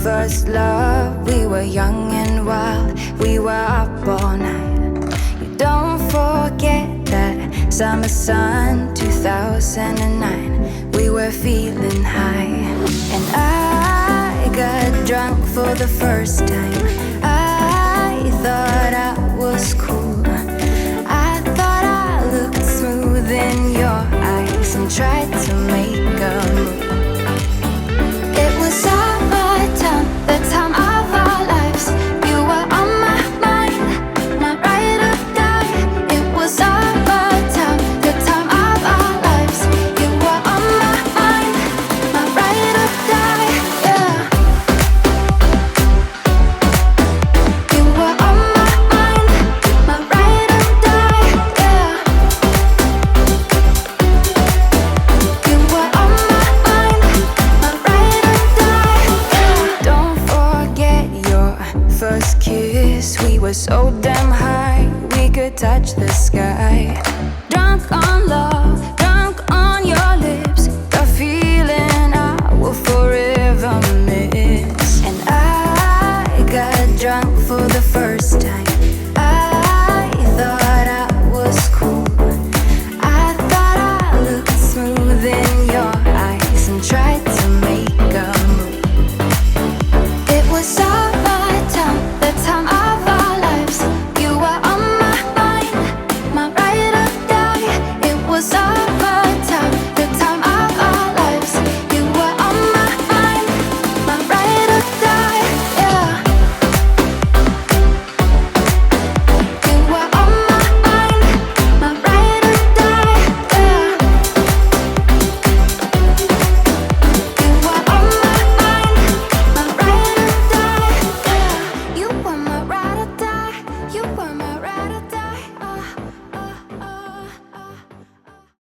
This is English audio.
first love, we were young and wild. We were up all night. You don't forget that summer sun, 2009. We were feeling high, and I got drunk for the first time. I thought I was cool. I thought I looked smooth in your eyes and tried to make a move. It was summertime, the time of our lives. You were on my mind, my ride or die. It was summertime, the time of our lives. You were on my mind, my ride or die. Yeah. You were on my mind, my ride or die. Yeah. You were on my mind, my ride or die. Yeah. Don't forget your first kiss. We were so damn high, we could touch the sky. Drunk on